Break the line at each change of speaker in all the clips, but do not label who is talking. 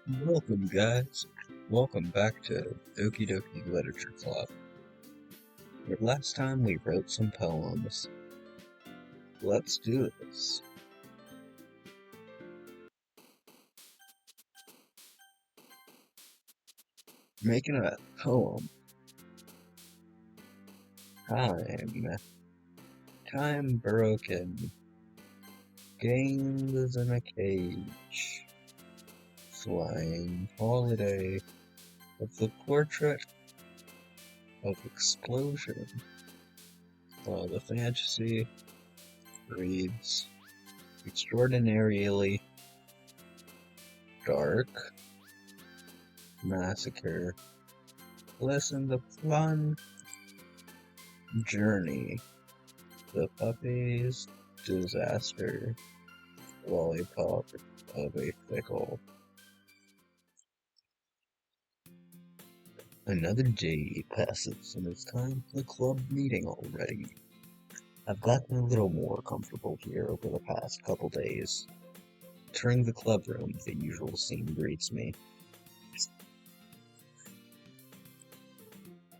Welcome, guys. Welcome back to Okie Dokie Literature Club. Where last time we wrote some poems. Let's do this. Making a poem. Time broken. Games in a cage. Flying holiday of the portrait of explosion. The fantasy reads extraordinarily dark massacre. Listen to fun journey. The puppy's disaster. Lollipop of a fickle. Another day passes and it's time for the club meeting already. I've gotten a little more comfortable here over the past couple days. Entering the club room, the usual scene greets me.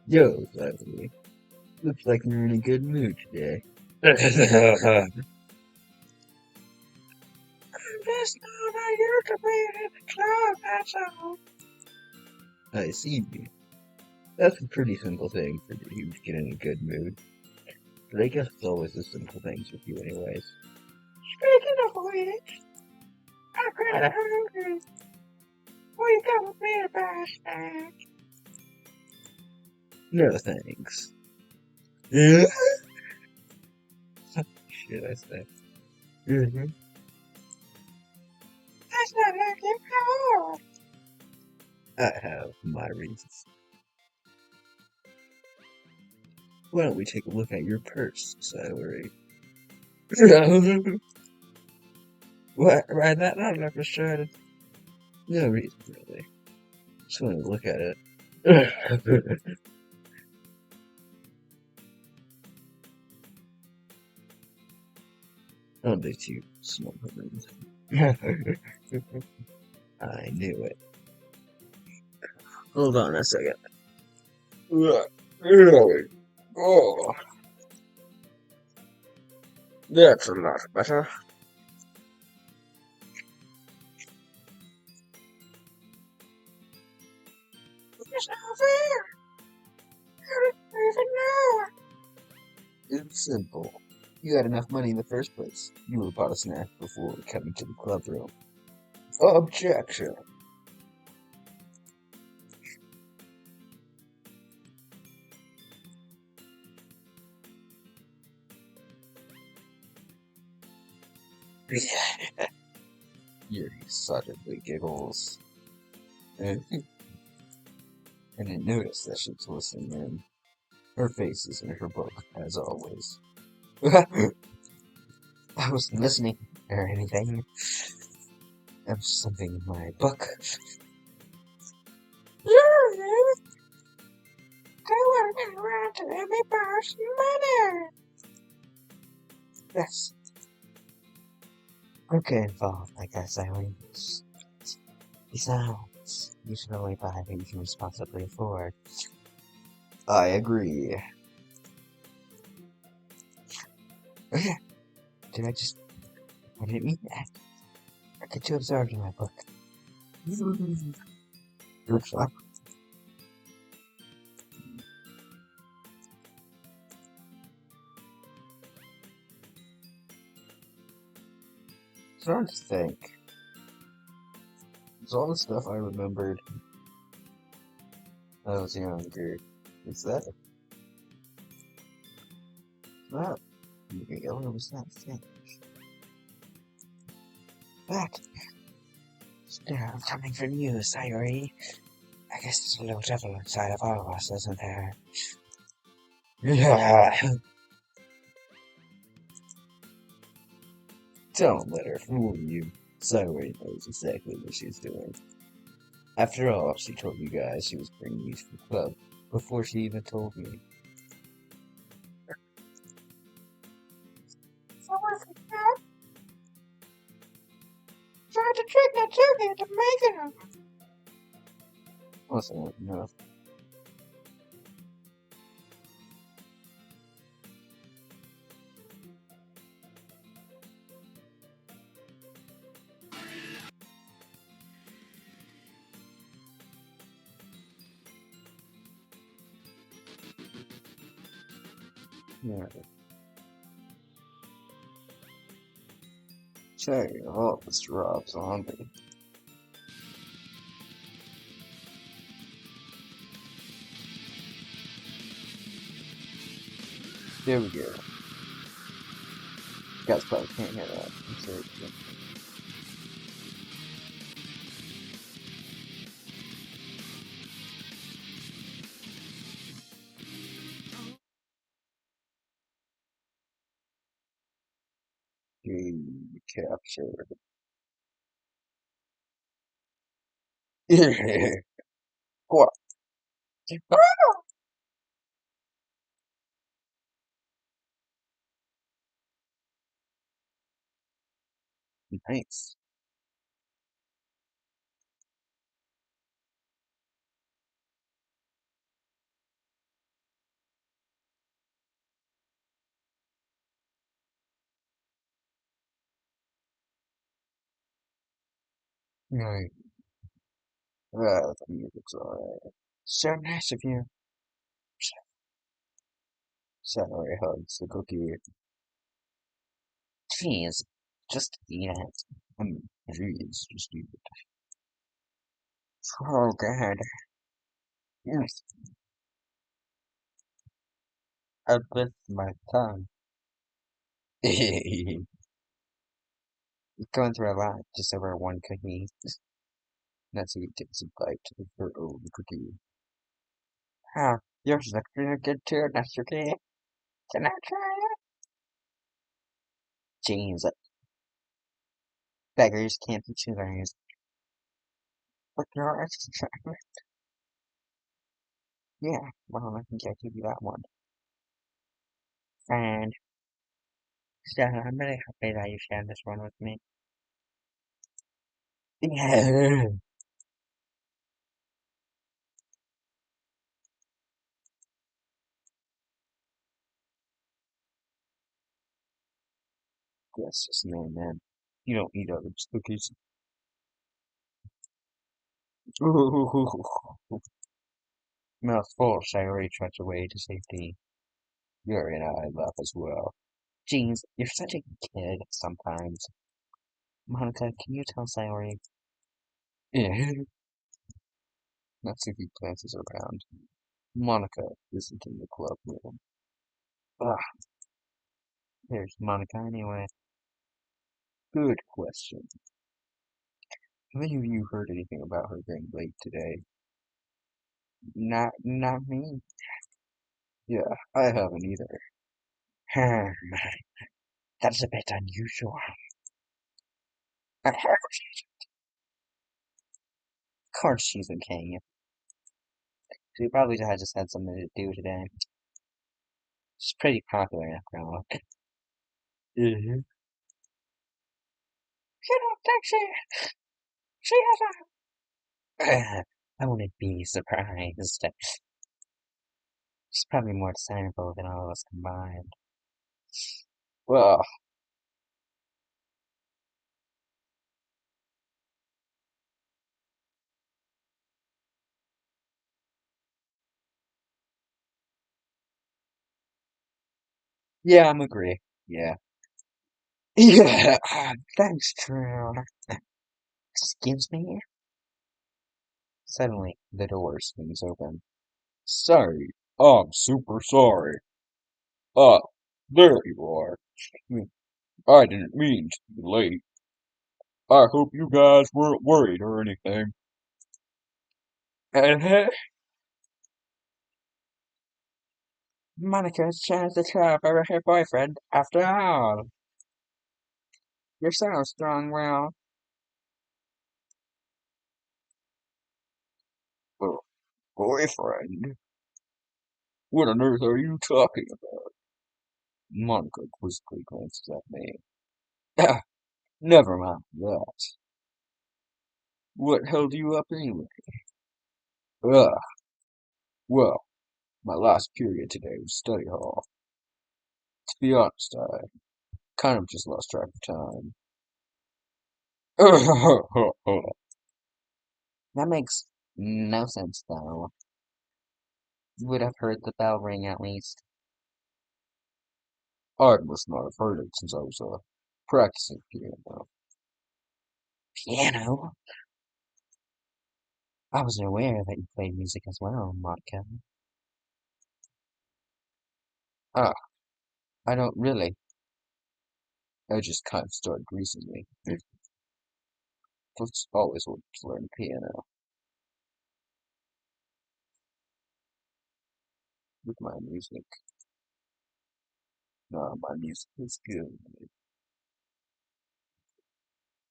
Yo, Leslie. Looks like you're in a good mood today. Just thought I used to be in the club, that's all. I see. That's a pretty simple thing for you to get in a good mood. But I guess it's always the simple things with you anyways. Speaking of which, I'm kinda hungry. Will you come with me to buy a snack? No thanks. Shit, I say. That's not like you at I have my reasons. Why don't we take a look at your purse, Celery? Why that not ever started? No reason, really. Just want to look at it. Don't be too small. I knew it. Hold on a second. Really? Oh, that's a lot better. It's not fair. How did you even know? It's simple. You had enough money in the first place. You would have bought a snack before coming to the club room. Objection. Yuri suddenly giggles. I didn't notice that she was listening in. Her face is in her book, as always. I wasn't listening or anything. That was something in my book. Yuri! I want to get around to let me borrow some money! Yes. Don't get involved, I guess, Eileen. Besides, you should only buy what you can responsibly afford. I agree. Did I didn't mean that. I get too absorbed in my book. Looks like. Starting to think. It's all the stuff I remembered when I was younger. Is that that real or was that fake? That still coming from you, Sayori. I guess there's a little devil inside of all of us, isn't there? Don't let her fool you. Sayori knows exactly what she's doing. After all, she told you guys she was bringing you to the club before she even told me. So what's that? Tried to trick the chicken into making her. Listen, no. Yeah. Check all this drops on me. There we go. Guys probably can't hear that. I'm sorry. Game captured. What? Nice. Right. The music's alright. So nice of you. Saturday hugs the cookie. Jeez, just eat it. Jeez, just eat it. Oh, God. Yes. I bit my tongue. Going through a lot just over one cookie. That's how he takes a bite of her own cookie. Ah, yours looks really good too, that's okay. Can I try it? Jeez, beggars can't be choosers. But yours is chocolate. Yeah, well, I think I'll give you that one. And so I'm really happy that you shared this one with me. Yeah. Yes, just no, man. You don't eat other cookies. Mouthful, Shirley trudged away to safety. Yuri and I laugh as well. Jeez, you're such a kid sometimes. Monica, can you tell Sayori? Yeah. Natsuki glances around. Monica isn't in the club room. Ah, there's Monica anyway. Good question. Have any of you heard anything about her being late today? Not me. Yeah, I haven't either. Hmm, that's a bit unusual. Of course she's okay. She probably just had something to do today. She's pretty popular after all. Mm-hmm. You don't think she has a... I wouldn't be surprised. She's probably more desirable than all of us combined. Well, yeah, I'm agree. Yeah. Yeah, thanks, Drew. Excuse me? Suddenly, the door swings open. Say, I'm super sorry. Ah, there you are. I didn't mean to be late. I hope you guys weren't worried or anything. Uh-huh. Monica's changed the trap over her boyfriend after all. You're so strong, Will. Oh, boyfriend? What on earth are you talking about? Monica quizzically glances at me. Ah, never mind that. What held you up anyway? Ugh, well, my last period today was study hall. To be honest, I kind of just lost track of time.
That makes no sense, though. You would have heard the bell ring at least.
I must not have heard it since I was practicing piano.
Piano? I wasn't aware that you played music as well, Monica.
Ah, I don't really. I just kind of started recently. I've always wanted to learn piano with my music. No, my music is good.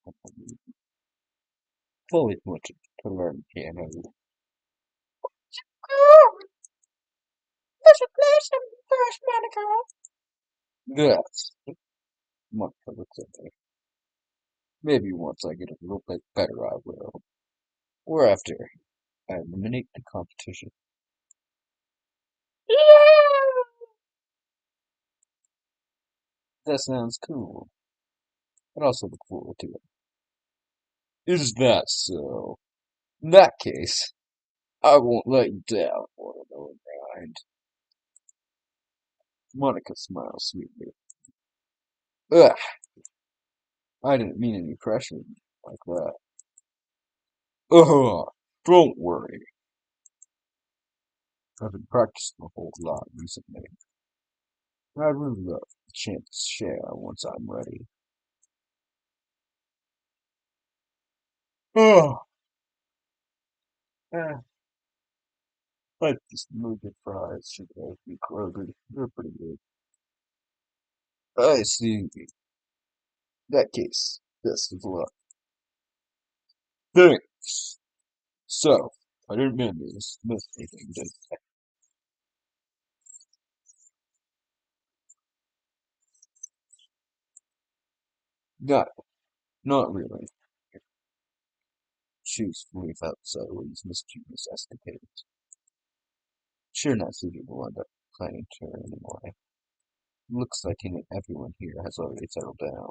I've always wanted to learn piano.
Oh, there's a place in First Monica.
Yes, Monica looks at me. Maybe once I get a little bit better, I will. Or after I eliminate the competition.
Yeah!
That sounds cool. I'd also look forward to it. Is that so? In that case, I won't let you down, watermelon rind. Monica smiles sweetly. Ugh, I didn't mean any pressure like that. Ugh, don't worry. I've been practicing a whole lot recently. I'd really love the chance to share once I'm ready. Oh, eh, I just moved the fries should be Kroger. They're pretty good. I see. In that case, best of luck. Thanks. So, I didn't mean to miss anything, did I? Not really. Choose without Zoe's mischievous escapades. Sure not suited to wind up planning to her anymore. Looks like everyone here has already settled down.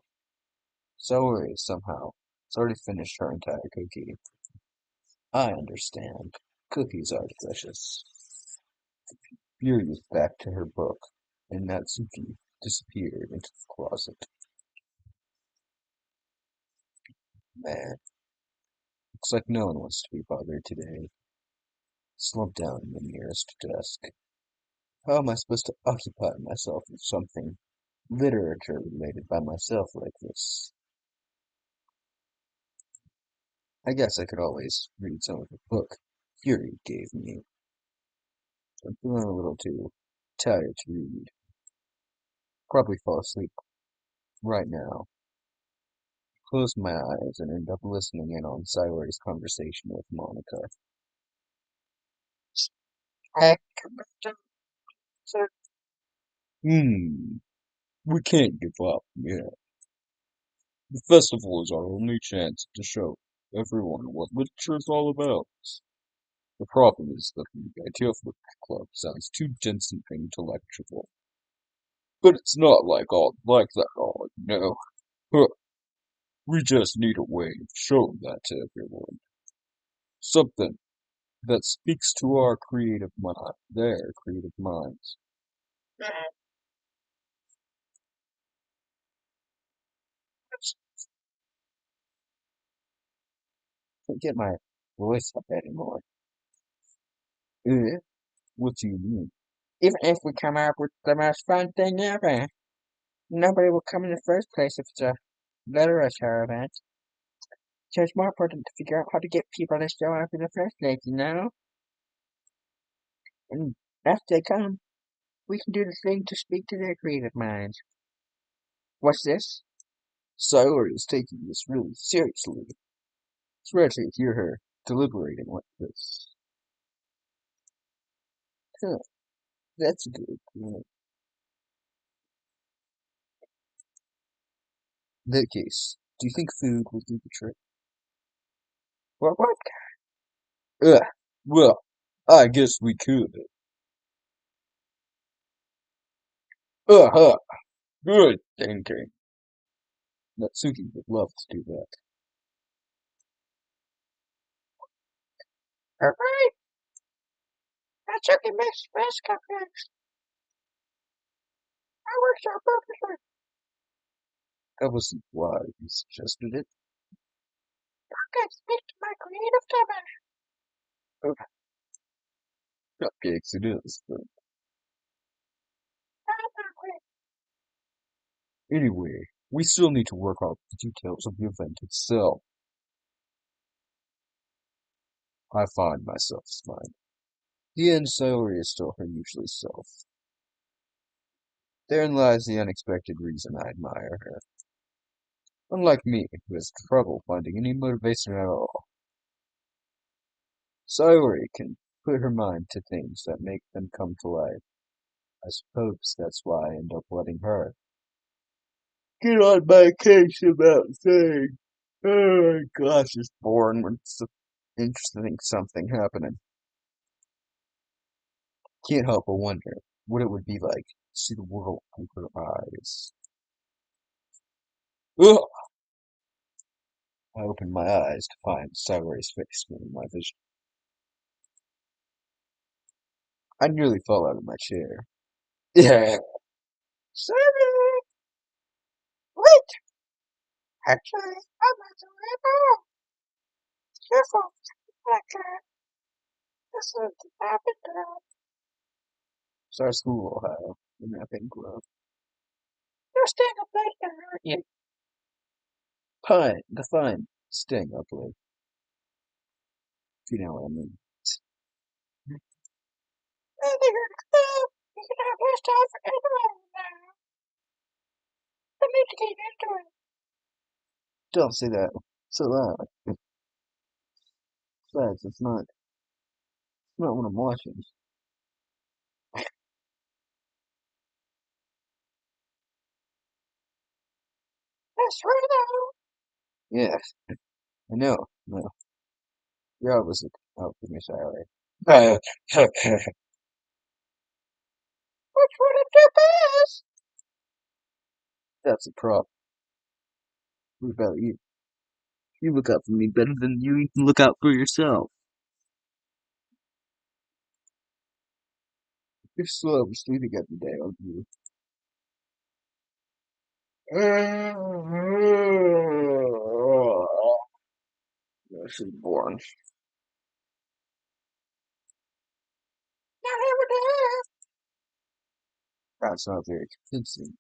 Zoe somehow has already finished her entire cookie. I understand. Cookies are delicious. Yuri is back to her book, and Natsuki disappeared into the closet. Man, looks like no one wants to be bothered today. Slump down in the nearest desk. How am I supposed to occupy myself with something literature related by myself like this? I guess I could always read some of the book Fury gave me. I'm feeling a little too tired to read. Probably fall asleep right now. Close my eyes and end up listening in on Cyrus's conversation with Monica.
Heck,
Hmm, we can't give up yet. The festival is our only chance to show everyone what literature is all about. The problem is that the idea of the club sounds too dense and intellectual. But it's not like that all, you know. Huh. We just need a way of showing that to everyone. Something that speaks to our creative mind, their creative minds.
can't get my voice up anymore.
Eh? What do you mean?
Even if we come up with the most fun thing ever, nobody will come in the first place if it's a literature event. So it's more important to figure out how to get people to show up in the first place, you know? And after they come, we can do the thing to speak to their creative minds. What's this?
Siler is taking this really seriously. It's rare to hear her deliberating like this. Huh, that's good. In that case, do you think food will do the trick?
What?
Ugh. Well,
I guess we could. Uh-huh. Good thinking. Natsuki would love to do that. Alright, Natsuki makes best cupcakes. I worked out perfectly. That wasn't why you suggested it. Cupcakes speak to my creative timing. Cupcakes it is, but I'm hungry. Anyway, we still need to work out the details of the event itself. I find myself smiling. The end salary is still her usually self. Therein lies the unexpected reason I admire her. Unlike me, who has trouble finding any motivation at all, Sayori can put her mind to things that make them come to life. I suppose that's why I end up letting her get on my case about saying, oh my gosh, it's boring when it's interesting something happening. Can't help but wonder what it would be like to see the world through her eyes. Ugh! I opened my eyes to find Sayori's face in my vision. I nearly fell out of my chair. Yeah. Sayori! Wait! Actually, I'm not the way back. Careful, like that. This is the napping girl. It's our school, Ohio. The napping club. You're staying up late now, aren't you? Define staying up late. If you know what I mean. I think you're club. You can have less time for anyone now. I need to get into it. Don't say that so loud. Besides, it's not what I'm watching. That's right though. Yes, I know. No, you're opposite out for me, Sally. Which one of your best? That's a problem. What about you? You look out for me better than you even look out for yourself. You're still oversleeping every day, aren't you? This is boring. Not every day. That's not very convincing.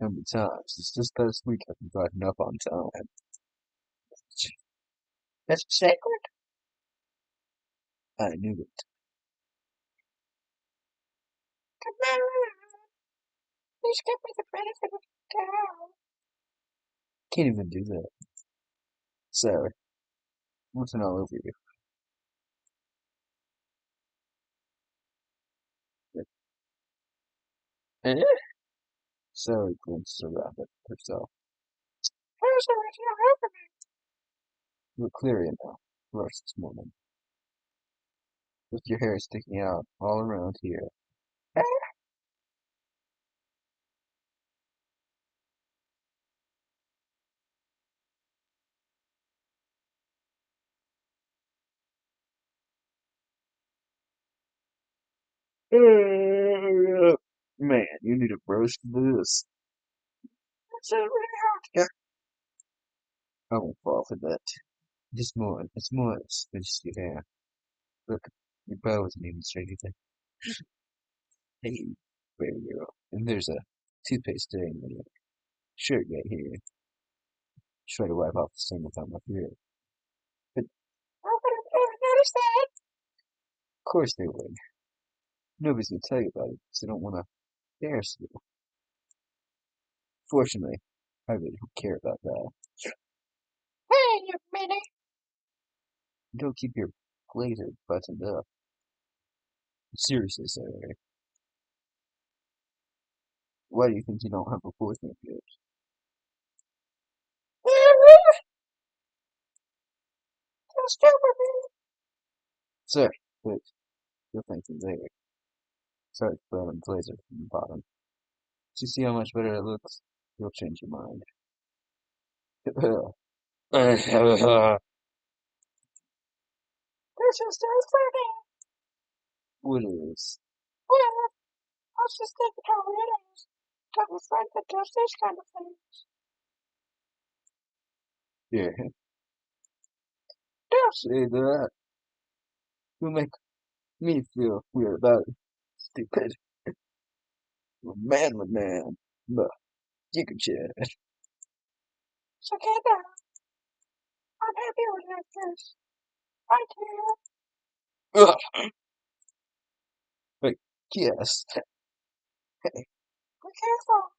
How many times? It's just past week I've been gotten up on time. That's sacred? I knew it. Come on. Please give me the benefit of the doubt. Can't even do that. Sorry. What's all over you? Eh? Sorry glimpses around at herself. How's everything happening? You're clear now. Rush this morning. With your hair sticking out all around here. Man, you need a brush for this. That's really hot. Yeah. I won't fall for that. It's more, it's just your hair. Look, your bow isn't even straight either. Hey, baby girl. And there's a toothpaste stain on your shirt right here. Try to wipe off the stain without my fear. But nobody would ever notice that. Of course they would. Nobody's gonna tell you about it because they don't want to embarrass you. Fortunately, I really don't care about that. Hey, you minnie! Don't keep your blazer buttoned up. Seriously, Sarah. Why do you think you don't have a boyfriend yet? That's stupid, man. Sorry, wait.
You'll thank me later. Start throwing blazer from the bottom. Do you see how much better it looks? You'll change your mind.
This is so funny.
What is?
Well, I was just thinking how it is. Got a friend that does this kind of thing.
Yeah, don't say that. You'll make me feel weird about it. Stupid. You're a manly man. But you can share it.
It's okay now. I'm happy with like this. I do.
Ugh. But yes. Hey,
Be careful.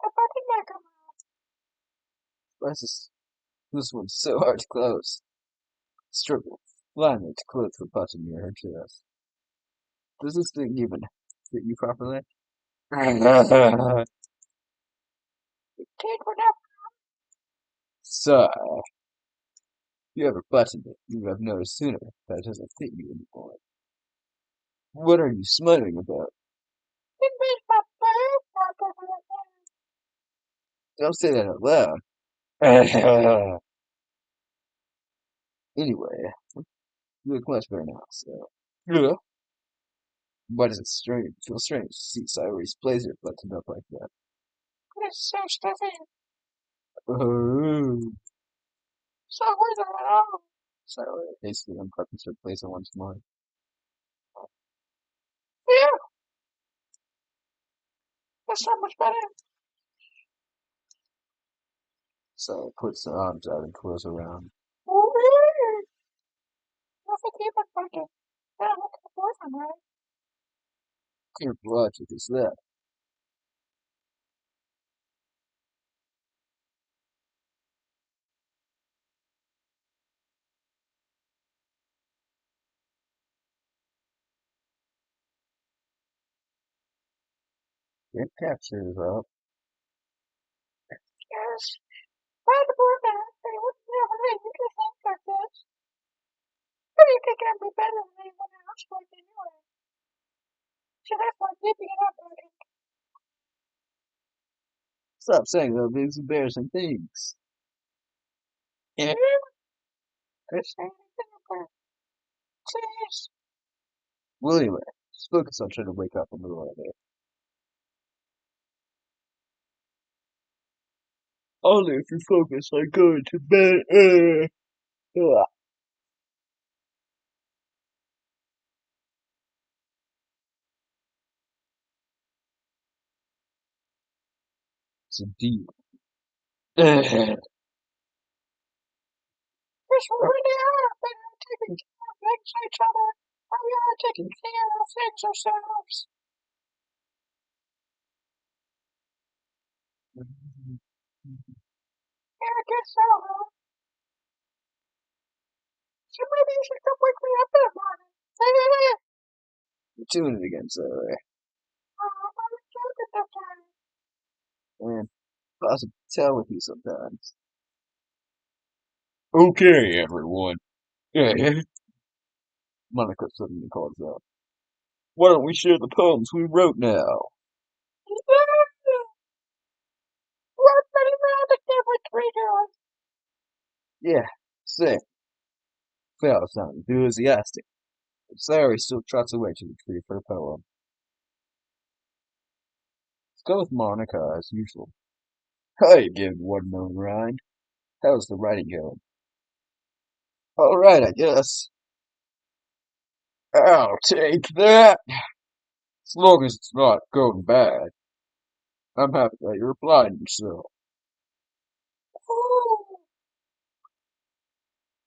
The button might come out.
this one's so hard to close. Struggle. Finally to close the button near her chest. Does this thing even fit you properly?
Kid, we're not.
Sigh. You ever buttoned it, you would have noticed sooner that it doesn't fit you anymore. What are you smiling about?
It made my butt pop over the head.
Don't say that out loud. Anyway, you look much better now, so. Yeah. Why does it feel strange to see Cyrus blazer buttoned up like that?
It's so stuffy.
Oh.
So weird at all.
Cyrus hastily unbuttons her blazer once more.
Yeah, that's so much better.
Cyrus puts her arms out and twirls around.
Ooh, nothing even funky. Yeah, I'm looking for boyfriend, right?
Your logic is that. Your capture is up.
Yes. Why the boyfriend? They wouldn't never let you do things like this. How do you think I'd be better than anyone else would anyway? So that's why keeping it up, buddy.
Stop saying those embarrassing things.
Yeah. Good saying anything about please.
Well, anyway, just focus on trying to wake up a little earlier. Only if you focus on going to bed. Ugh. It's a deal.
Yes, we really are better at taking care of things each other than we are taking care of things ourselves. Yeah, I guess so, huh? So maybe you should come wake me up in the morning.
You're doing it again, Sarah.
I was joking that time.
Man, possible to tell with you sometimes. Okay, everyone. Yeah. Monica suddenly calls out. Why don't we share the poems we wrote now?
What pretty magic difference we doing?
Yeah, say. Cleo sounded enthusiastic, but Sarah still trots away to retrieve her poem. Let's go with Monica as usual. Hi again, watermelon rind. How's the writing going? All right, I guess. I'll take that. As long as it's not going bad. I'm happy that you replied so.
Ooh,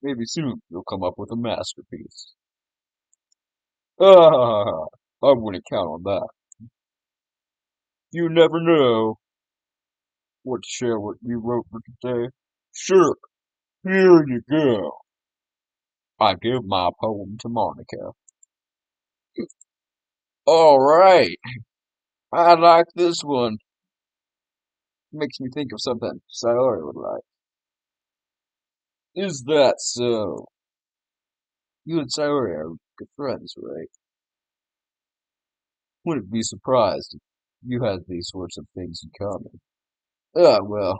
Maybe soon you'll come up with a masterpiece. Ah, I wouldn't count on that. You never know what to share what you wrote for today. Sure, here you go. I give my poem to Monica. All right, I like this one. Makes me think of something Sayori would like. Is that so? You and Sayori are good friends, right?
Wouldn't be surprised if you had these sorts of things in common. Ah, well,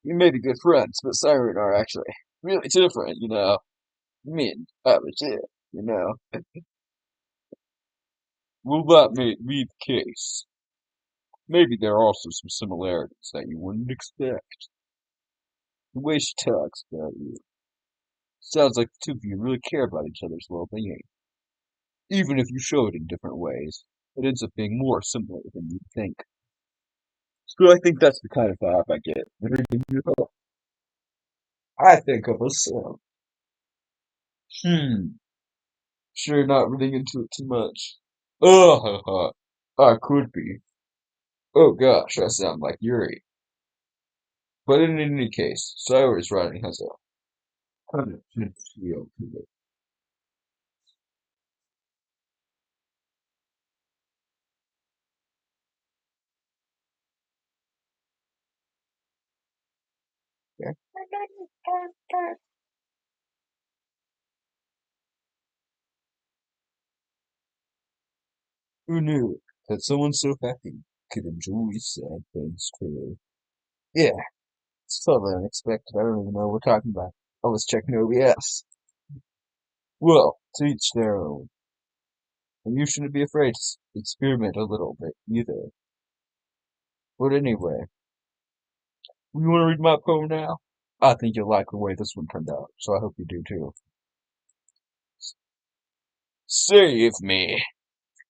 you may be good friends, but Siren and I are actually really different, you know. Me and I was it, you know. Well, that may be the case. Maybe there are also some similarities that you wouldn't expect. The way she talks about you sounds like the two of you really care about each other's well-being. Even if you show it in different ways, it ends up being more similar than you'd think. So I think that's the kind of vibe I get when reading you. I think of us. Hmm. Sure, not reading into it too much. Oh, I could be. Oh gosh, I sound like Yuri. But in any case, Cyrus writing has a kind of tense feel to it. Yeah. Who knew that someone so happy could enjoy sad things too? Yeah, it's totally unexpected. I don't even know what we're talking about. I was checking OBS. Well, to each their own. And you shouldn't be afraid to experiment a little bit either. But anyway, you want to read my poem now? I think you'll like the way this one turned out, so I hope you do too. Save me!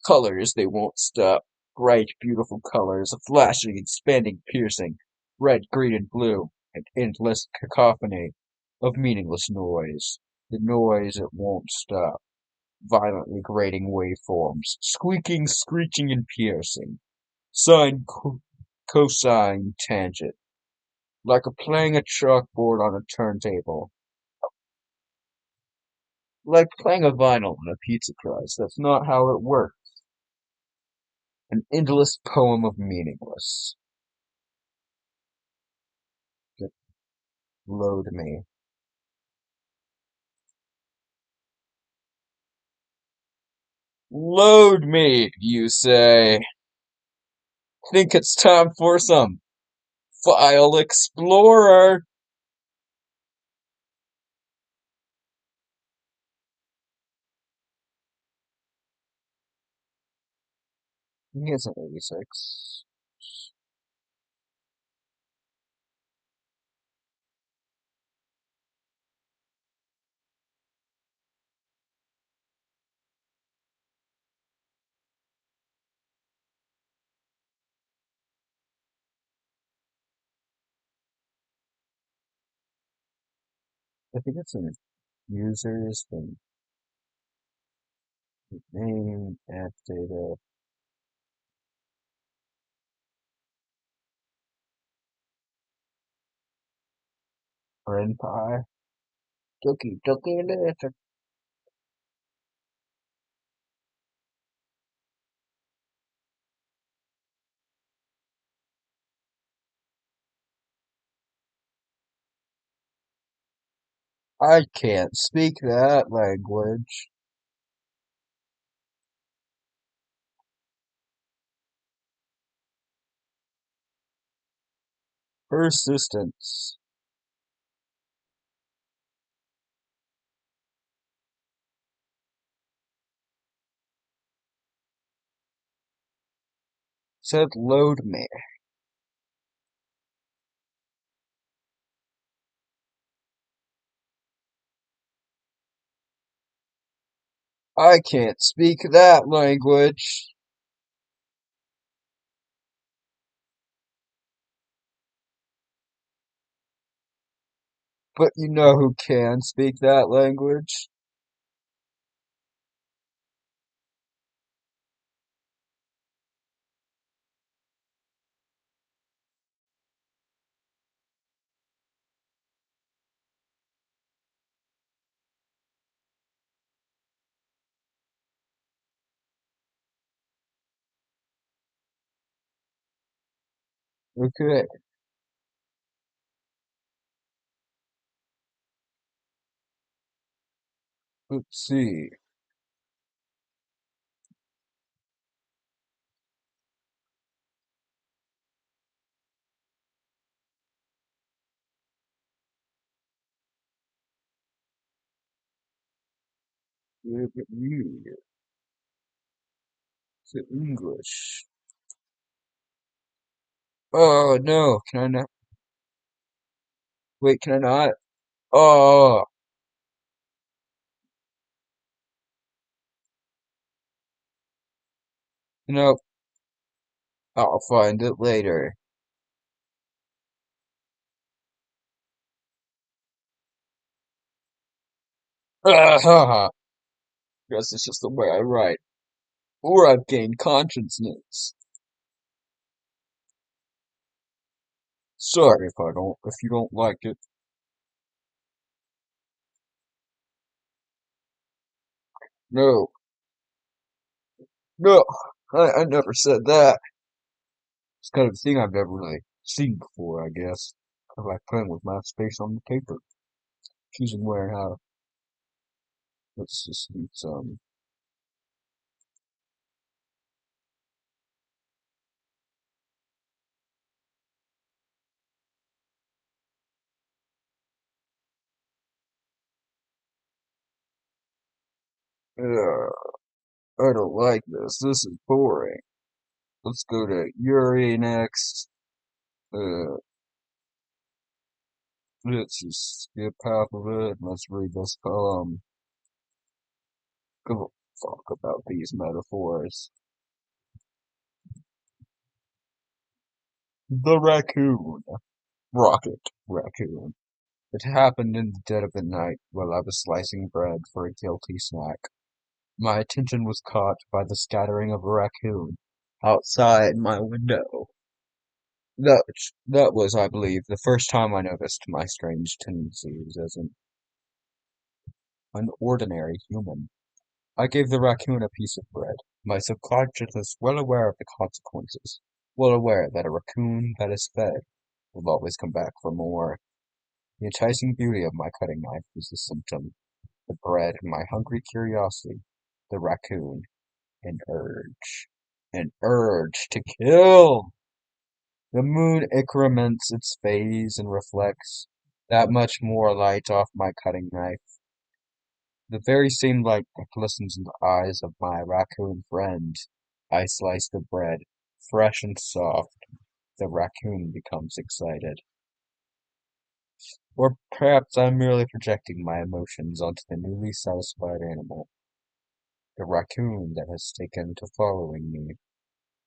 Colors, they won't stop. Bright, beautiful colors, a flashing, expanding, piercing, red, green, and blue, an endless cacophony of meaningless noise. The noise, it won't stop. Violently grating waveforms, squeaking, screeching, and piercing. Sine, cosine, tangent. Like a playing a chalkboard on a turntable. Like playing a vinyl on a pizza crust. That's not how it works. An endless poem of meaningless. Just load me. Load me, you say. Think it's time for some File Explorer. He has an 86. I think it's in users, then name, app data, friend pie. Doki doki later. I can't speak that language. Persistence. Said load me. I can't speak that language. But you know who can speak that language? Okay. Let's see. Look at you. It's English. Oh no, can I not? Wait, can I not? Oh, no, I'll find it later. Ah, guess it's just the way I write. Or I've gained consciousness. Sorry if you don't like it. No, no, I never said that. It's kind of a thing I've never really seen before, I guess. I like playing with my space on the paper, choosing where and how. Let's just eat some. Uh, I don't like this. This is boring. Let's go to Yuri next. Uh, let's just skip half of it. Let's read this poem. Give a fuck about these metaphors. The raccoon. Rocket raccoon. It happened in the dead of the night while I was slicing bread for a guilty snack. My attention was caught by the scattering of a raccoon outside my window. That was, I believe, the first time I noticed my strange tendencies as an ordinary human. I gave the raccoon a piece of bread, my subconscious well aware of the consequences, well aware that a raccoon that is fed will always come back for more. The enticing beauty of my cutting knife was the symptom, the bread my hungry curiosity, the raccoon, an urge. An urge to kill! The moon increments its phase and reflects that much more light off my cutting knife. The very same light that glistens in the eyes of my raccoon friend. I slice the bread, fresh and soft. The raccoon becomes excited. Or perhaps I'm merely projecting my emotions onto the newly satisfied animal, the raccoon that has taken to following me.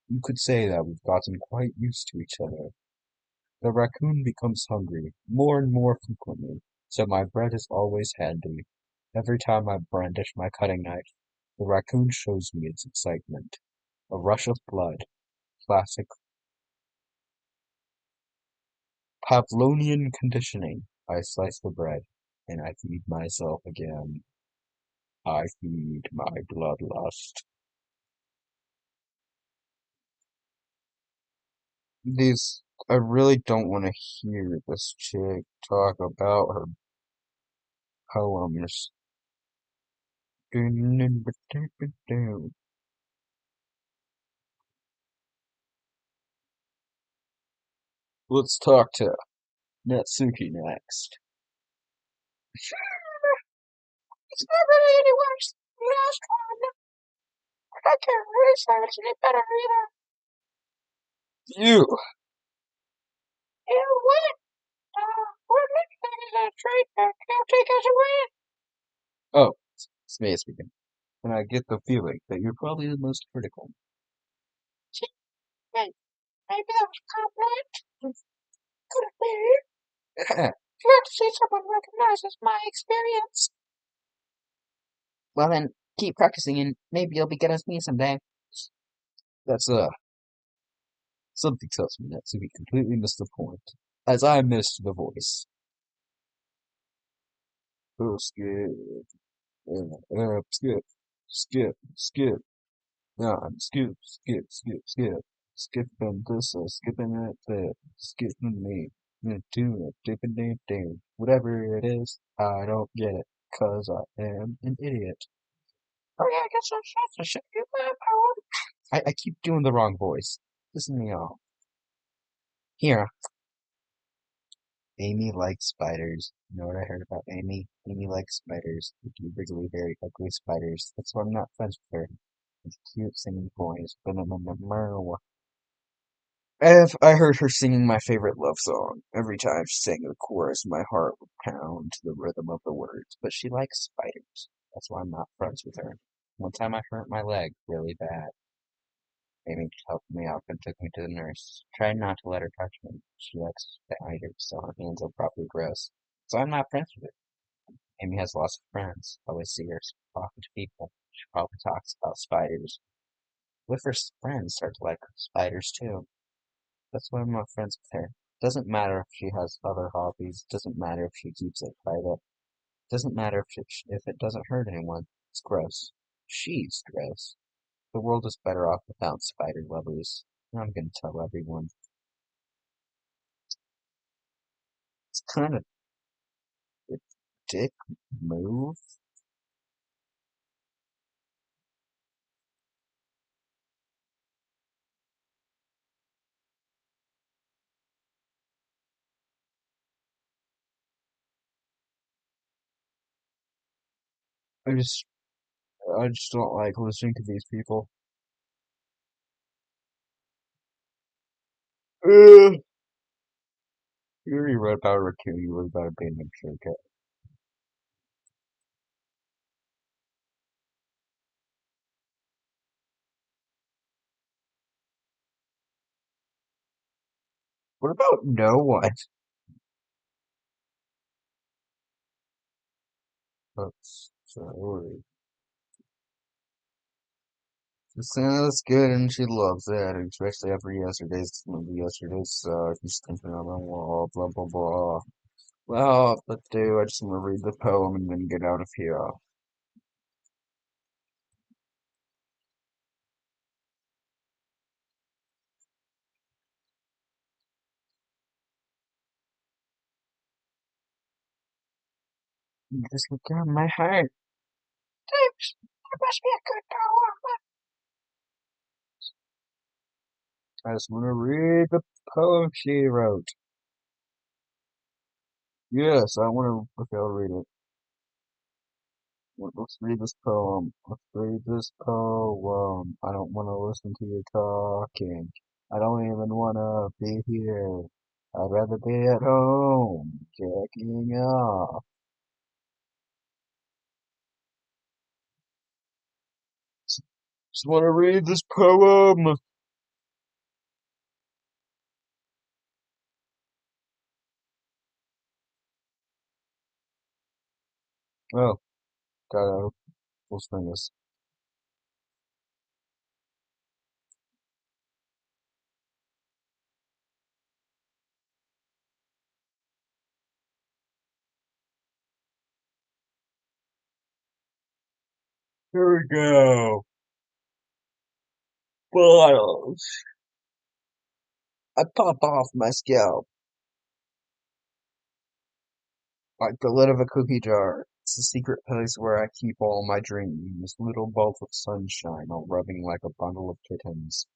You could say that we've gotten quite used to each other. The raccoon becomes hungry more and more frequently, so my bread is always handy. Every time I brandish my cutting knife, the raccoon shows me its excitement. A rush of blood, classic Pavlovian conditioning. I slice the bread, and I feed myself again. I feed my bloodlust. These, I really don't want to hear this chick talk about her poems. Let's talk to Natsuki next.
It's not really any worse than the last one. I can't really say it's any better either.
You!
You what? We're looking at a trade back. I'll take us away.
Oh, it's me speaking. And I get the feeling that you're probably the most critical.
Hey, maybe that was a compliment. Could it be? Glad to see someone recognizes my experience.
Well then, keep practicing and maybe you'll be good as me someday. That's something tells me that Suki completely missed the point. As I missed the voice. Oh, skip, skip, skip, skip, skip, skip, skip, skip, skipping this, skipping that, skipping me, doing it, dipping it down, whatever it is, I don't get it. 'cause I am an idiot.
Oh yeah, I guess I'm supposed to show you my poem.
I keep doing the wrong voice. Listen to me all. Here, Amy likes spiders. You know what I heard about Amy? Amy likes spiders. Icky, wriggly, very ugly spiders. That's why I'm not friends with her. It's cute singing voice. If I heard her singing my favorite love song, every time she sang the chorus, my heart would pound to the rhythm of the words. But she likes spiders. That's why I'm not friends with her. One time I hurt my leg really bad. Amy helped me up and took me to the nurse. Tried not to let her touch me. She likes spiders, so her hands are probably gross. So I'm not friends with her. Amy has lots of friends. I always see her talking to people. She probably talks about spiders. What if her friends start to like spiders too? That's why I'm not friends with her. Doesn't matter if she has other hobbies. Doesn't matter if she keeps it private. Doesn't matter if it doesn't hurt anyone. It's gross. She's gross. The world is better off without spider lovers. I'm gonna tell everyone. It's kind of a dick move. I just, I just don't like listening to these people. You already read about a raccoon. You read about a banded cat. What about no one? That's sorry. Santa's good and she loves it, especially after yesterday's movie. Yesterday's just thinking on the wall, blah blah blah. Well, let's do. I just want to read the poem and then get out of here. Just look at my heart.
Thanks. That must be a good poem.
I just want to read the poem she wrote. Yes, I want to. Okay, I'll read it. Let's read this poem. Let's read this poem. I don't want to listen to you talking. I don't even want to be here. I'd rather be at home, jacking off. Just want to read this poem. Oh, God, we'll spend this. Here we go. Bottles. I pop off my scalp like the lid of a cookie jar. It's the secret place where I keep all my dreams. Little balls of sunshine, all rubbing like a bundle of kittens.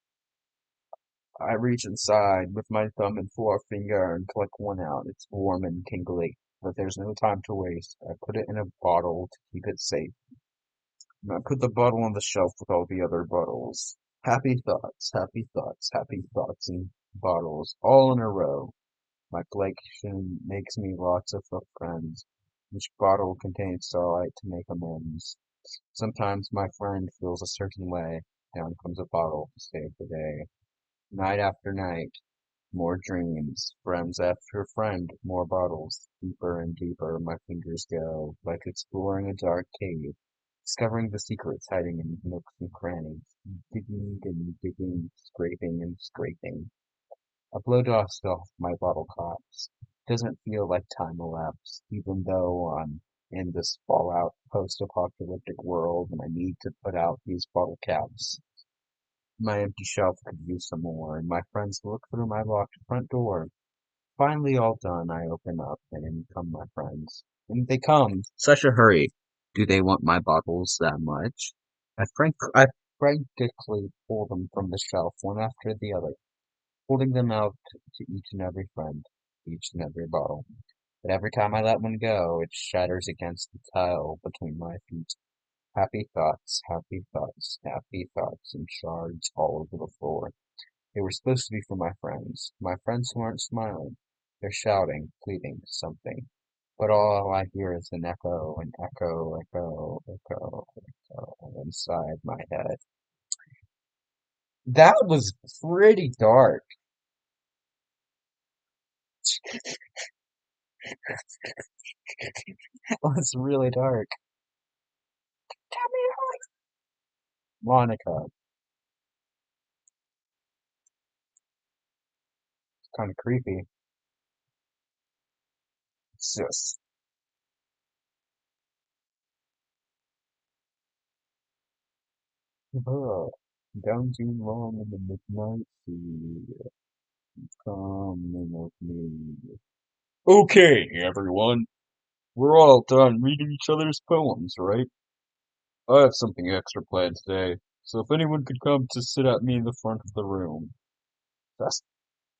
I reach inside with my thumb and forefinger and pluck one out. It's warm and tingly, but there's no time to waste. I put it in a bottle to keep it safe. And I put the bottle on the shelf with all the other bottles. Happy thoughts, happy thoughts, happy thoughts in bottles, all in a row. My collection makes me lots of friends. Each bottle contains starlight to make amends. Sometimes my friend feels a certain way. Down comes a bottle to save the day. Night after night, more dreams. Friends after friend, more bottles. Deeper and deeper my fingers go, like exploring a dark cave, discovering the secrets hiding in nooks and crannies. Digging and digging, scraping and scraping. I blow dust off my bottle caps. Doesn't feel like time elapsed, even though I'm in this fallout post-apocalyptic world and I need to put out these bottle caps. My empty shelf could use some more, and my friends look through my locked front door. Finally all done, I open up and in come my friends. And they come, such a hurry. Do they want my bottles that much? I frantically pull them from the shelf one after the other, holding them out to each and every friend, each and every bottle. But every time I let one go, it shatters against the tile between my feet. Happy thoughts, happy thoughts, and shards all over the floor. They were supposed to be for my friends who aren't smiling. They're shouting, pleading, something. But all I hear is an echo, echo inside my head. That was pretty dark. That was really dark.
Tell me
Monica, it's kind of creepy. It's just, ugh. Down too long in the midnight sea. Coming with me. Okay, everyone. We're all done reading each other's poems, right? I have something extra planned today, so if anyone could come to sit at me in the front of the room. That's,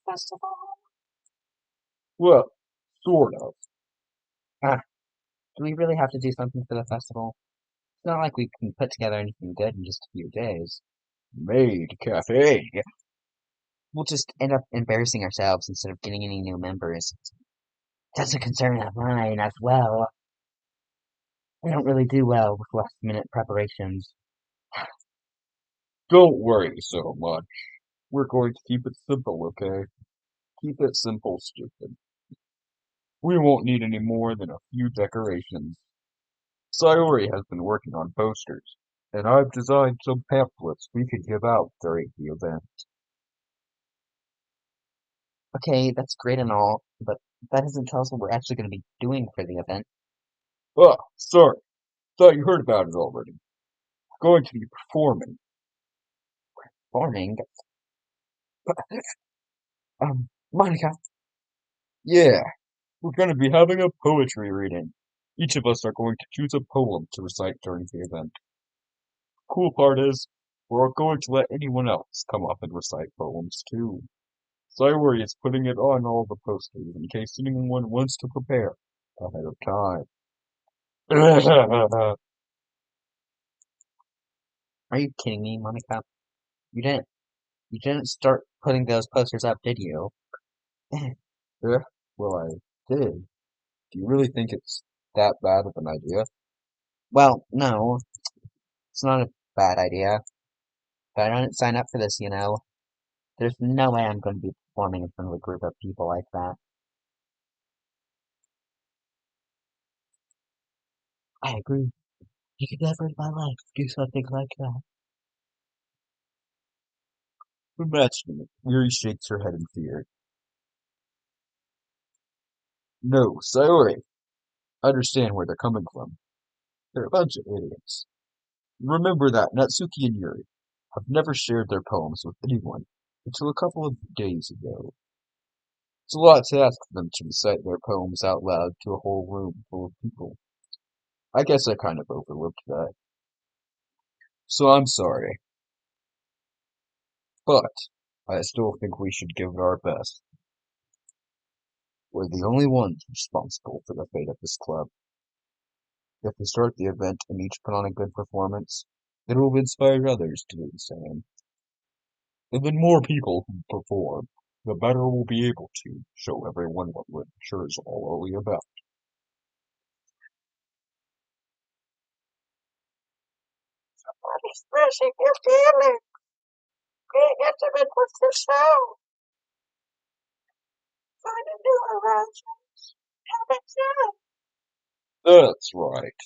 festival.
well, sort of. Ah, do we really have to do something for the festival? It's not like we can put together anything good in just a few days. Maid Cafe. We'll just end up embarrassing ourselves instead of getting any new members. That's a concern of mine as well. I don't really do well with last minute preparations. Don't worry so much. We're going to keep it simple, okay? Keep it simple, stupid. We won't need any more than a few decorations. Sayori has been working on posters, and I've designed some pamphlets we could give out during the event. Okay, that's great and all, but that doesn't tell us what we're actually going to be doing for the event. Ah, sorry. Thought you heard about it already. Going to be performing. Performing? Monica. Yeah, we're going to be having a poetry reading. Each of us are going to choose a poem to recite during the event. Cool part is, we're going to let anyone else come up and recite poems too. Sayori is putting it on all the posters in case anyone wants to prepare ahead of time. Are you kidding me, Monica? You didn't you didn't start putting those posters up, did you? Yeah, well I did. Do you really think it's that bad of an idea? Well, no, it's not a bad idea. But I didn't sign up for this, you know. There's no way I'm going to be performing in front of a group of people like that. I agree. You could never in my life do something like that. Imagining it, Yuri shakes her head in fear. No, Sayori, I understand where they're coming from. They're a bunch of idiots. Remember that Natsuki and Yuri have never shared their poems with anyone until a couple of days ago. It's a lot to ask them to recite their poems out loud to a whole room full of people. I guess I kind of overlooked that. So I'm sorry, but I still think we should give it our best. We're the only ones responsible for the fate of this club. If we start the event and each put on a good performance, it will inspire others to do the same. And the more people who perform, the better we'll be able to show everyone what literature is all really about.
What expressing your feelings. Being intimate with yourself. Finding new horizons. Having fun.
That's right.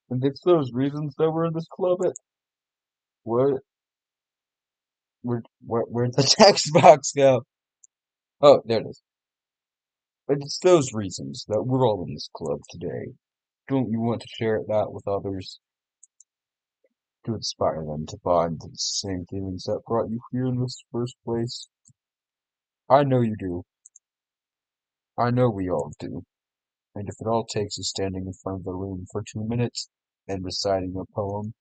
And it's those reasons that we're in this club at what? Where'd the text box go? Oh, there it is. But it's those reasons that we're all in this club today. Don't you want to share that with others? To inspire them to find the same feelings that brought you here in this first place? I know you do. I know we all do. And if it all takes is standing in front of the room for 2 minutes and reciting a poem,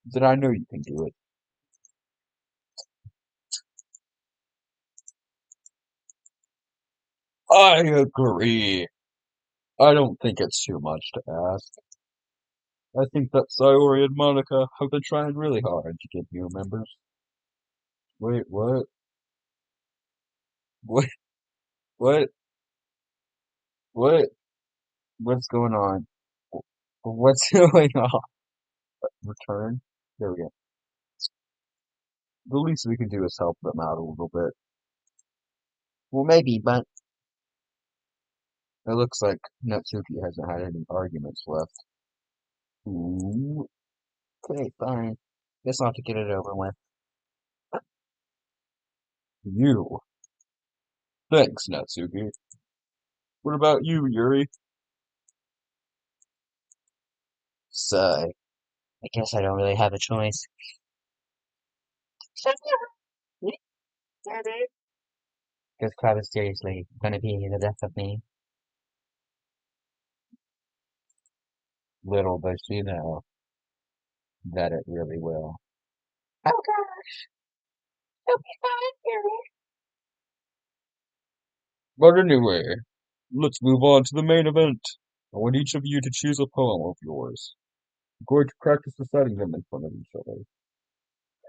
then I know you can do it. I agree. I don't think it's too much to ask. I think that Sayori and Monica have been trying really hard to get new members. Wait, what? What? What? What? What's going on? What's going on? Return? There we go. The least we can do is help them out a little bit.
Well, maybe, but
It looks like Natsuki hasn't had any arguments left.
ooh, okay, fine. Guess I'll have to get it over with.
You. Thanks, Natsuki. What about you, Yuri?
So, I guess I don't really have a choice. Because Crab is seriously gonna be the death of me.
Little does she know that it really will.
Oh gosh, you'll be fine, Yuri.
But anyway, let's move on to the main event. I want each of you to choose a poem of yours. I'm going to practice reciting them in front of each other.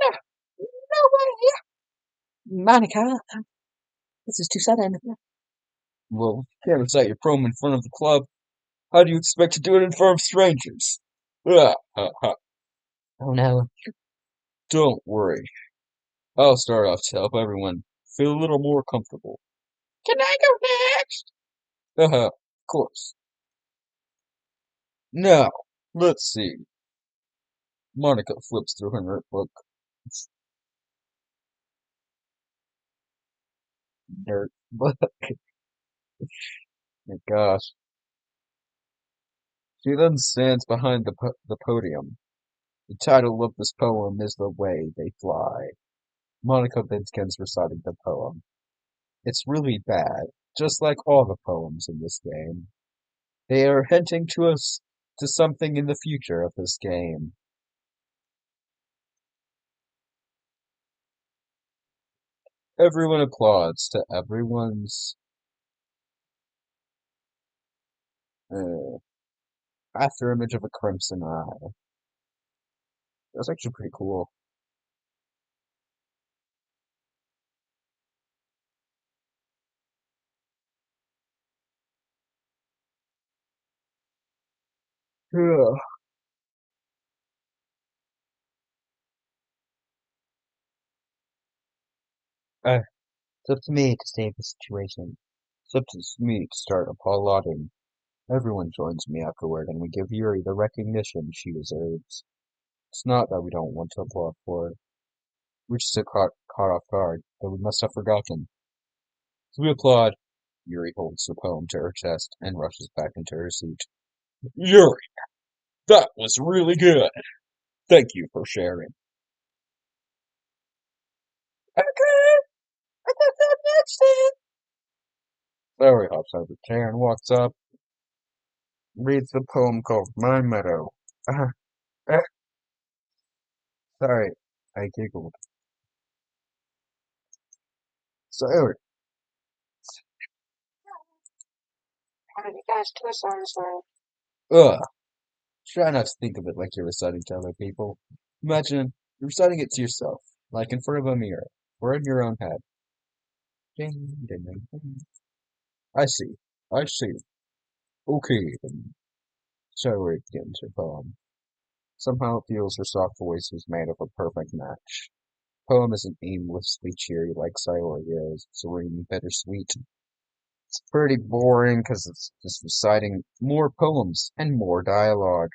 No, no way.
Monica, this is too sudden. Well, if you can't recite your poem in front of the club, how do you expect to do it in front of strangers? Ah, ha, ha.
Oh no.
Don't worry. I'll start off to help everyone feel a little more comfortable.
Can I go next?
Haha, of course. Now, let's see. Monica flips through her notebook. Dirt book. My gosh. She then stands behind the podium. The title of this poem is The Way They Fly. Monica begins reciting the poem. It's really bad, just like all the poems in this game. They are hinting to us to something in the future of this game. Everyone applauds to everyone's uh, after image of a crimson eye. That's actually pretty cool. Yeah. Uh,
It's up to me to save the situation.
it's up to me to start applauding. Everyone joins me afterward, and we give Yuri the recognition she deserves. It's not that we don't want to applaud for her. We're just so caught off guard that we must have forgotten. So we applaud. Yuri holds the poem to her chest and rushes back into her seat. Yuri, that was really good. Thank you for sharing.
Okay, I guess I'm next then.
Larry hops out of the chair and walks up, reads the poem called My Meadow. Uh, sorry, I giggled. Sorry.
How did you guys twist on this one?
Ugh. Try not to think of it like you're reciting to other people. Imagine you're reciting it to yourself, like in front of a mirror, or in your own head. Ding, ding, ding, ding. I see. I see. Okay, then. Sorry begins her poem. Somehow it feels her soft voice is made of a perfect match. Poem isn't aimlessly cheery like Sayori is. It's serene, bittersweet. It's pretty boring because it's just reciting more poems and more dialogue.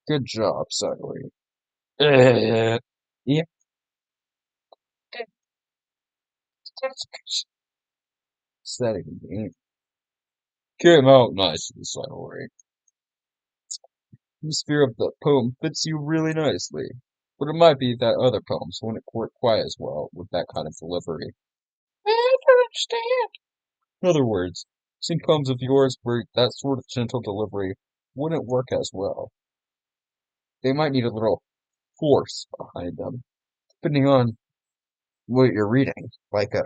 Good job, Sayori. Yeah, setting came out nicely, Sayori. The atmosphere of the poem fits you really nicely. But it might be that other poems wouldn't work quite as well with that kind of delivery.
I don't understand.
In other words, some poems of yours where that sort of gentle delivery wouldn't work as well. They might need a little force behind them, depending on what you're reading, like a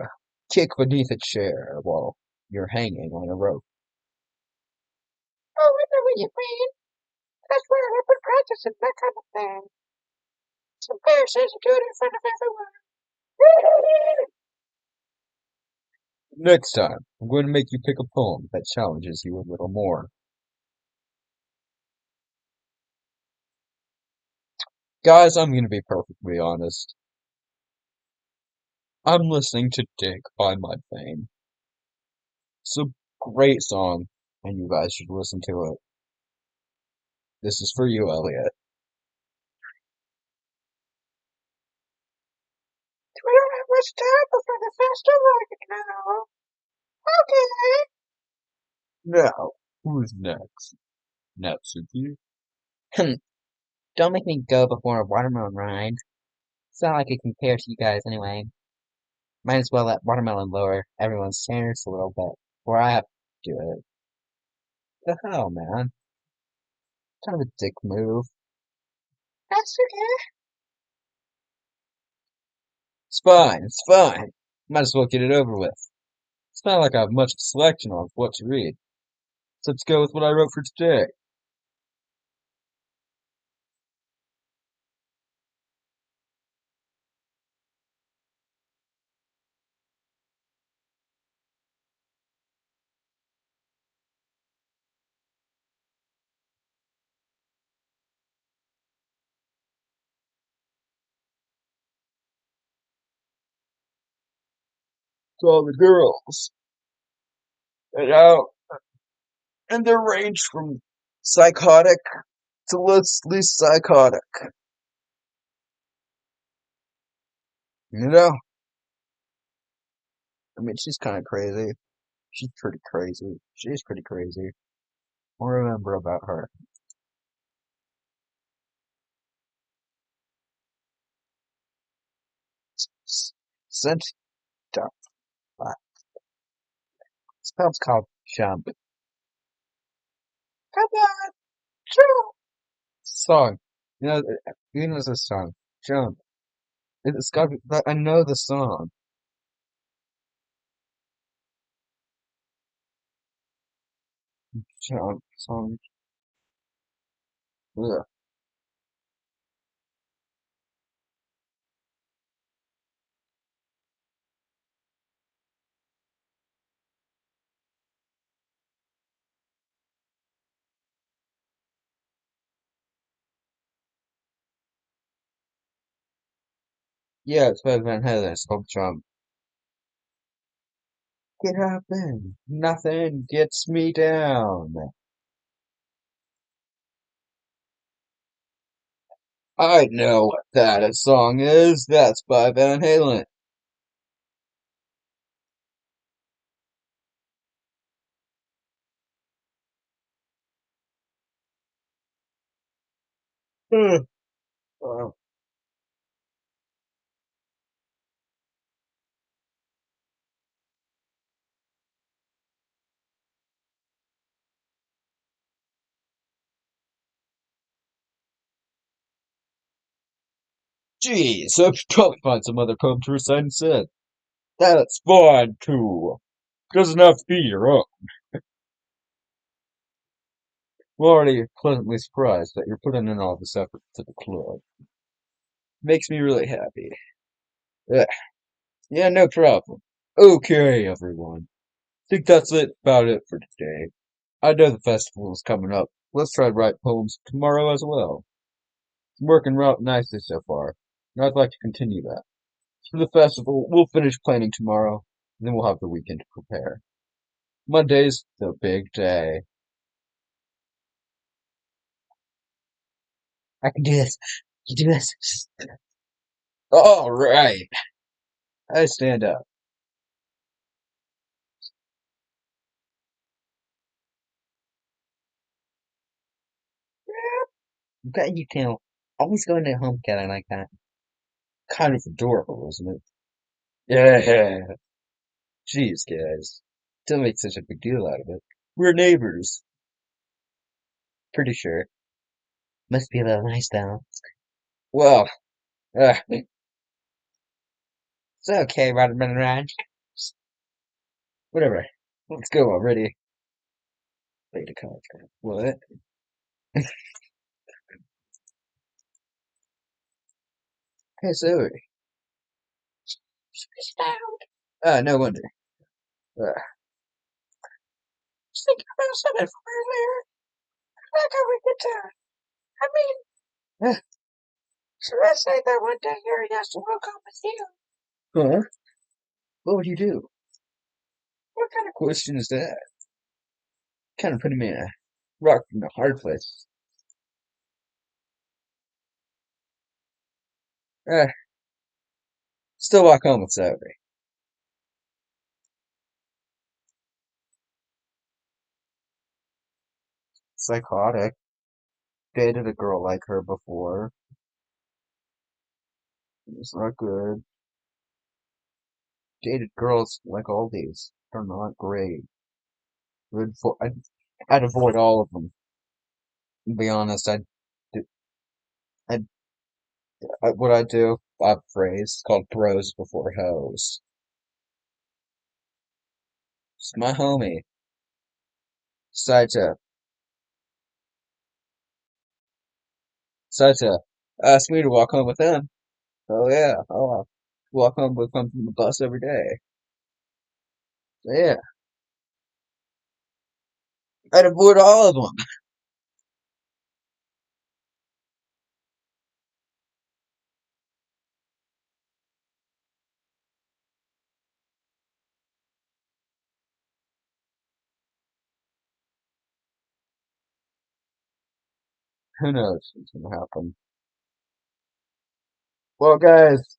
kick beneath a chair while you're hanging on a rope.
Oh, I know what you mean. That's where I've been practicing that kind of thing. It's embarrassing to do it in front of everyone.
Next time, I'm going to make you pick a poem that challenges you a little more. Guys, I'm going to be perfectly honest. I'm listening to Dig by Mudvayne. It's a great song, and you guys should listen to it. This is for you, Elliot.
We don't have much time before the festival, you know. Okay.
Now, who's next? Natsuki?
Don't make me go before a watermelon ride. It's not like it compares to you guys anyway. Might as well let watermelon lower everyone's standards a little bit before I have to do it.
The hell, man? Kind of a dick move.
That's okay.
It's fine. Might as well get it over with. It's not like I have much selection on what to read. So let's go with what I wrote for today. It's all the girls. And out. And they range from psychotic to least psychotic. You know? I mean, she's kind of crazy. She's pretty crazy. She's pretty crazy. I'll remember about her. Sent up. This poem's called Jump.
Come on. True.
Song. You know this song. Jump. It's got I know the song. Jump song. Ugh. Yeah, it's by Van Halen. It's called Jump. Get up and nothing gets me down. I know what that song is. That's by Van Halen. Uh, Geez, I should probably find some other poem to recite instead. That's fine too. Doesn't have to be your own. I'm already pleasantly surprised that you're putting in all this effort to the club. Makes me really happy. Yeah, yeah, no problem. Okay, everyone. Think that's about it for today. I know the festival is coming up. Let's try to write poems tomorrow as well. It's working out nicely so far, and I'd like to continue that. For the festival, we'll finish planning tomorrow, and then we'll have the weekend to prepare. Monday's the big day.
I can do this. You do this.
All right. I stand up.
Bet you can. always going to home together like that.
Kind of adorable, isn't it? Yeah. Jeez, guys. Don't make such a big deal out of it. We're neighbors.
Pretty sure. Must be a little nice though.
Well,
It's okay, running around.
whatever. Let's go already. Wait a contract. What? Hey, Zoe.
She's loud.
No wonder. Uh,
Just thinking about something from earlier. Like how we could, I mean,
eh,
so let's say that one day Harry has to hook up with you.
huh? What would you do?
What kind of
Question is that? Kind of putting me in a rock in a hard place. Uh, Still walk home with Zoe. Psychotic. Dated a girl like her before. It's not good. Dated girls like all these are not great. I'd avoid all of them. To be honest, I'd, what I'd do, I have a phrase called bros before hoes. It's my homie. Decide to, decide to ask me to walk home with him. Oh yeah, walk home with him from the bus every day. So yeah, I'd avoid all of them. Who knows what's gonna happen? Well, guys,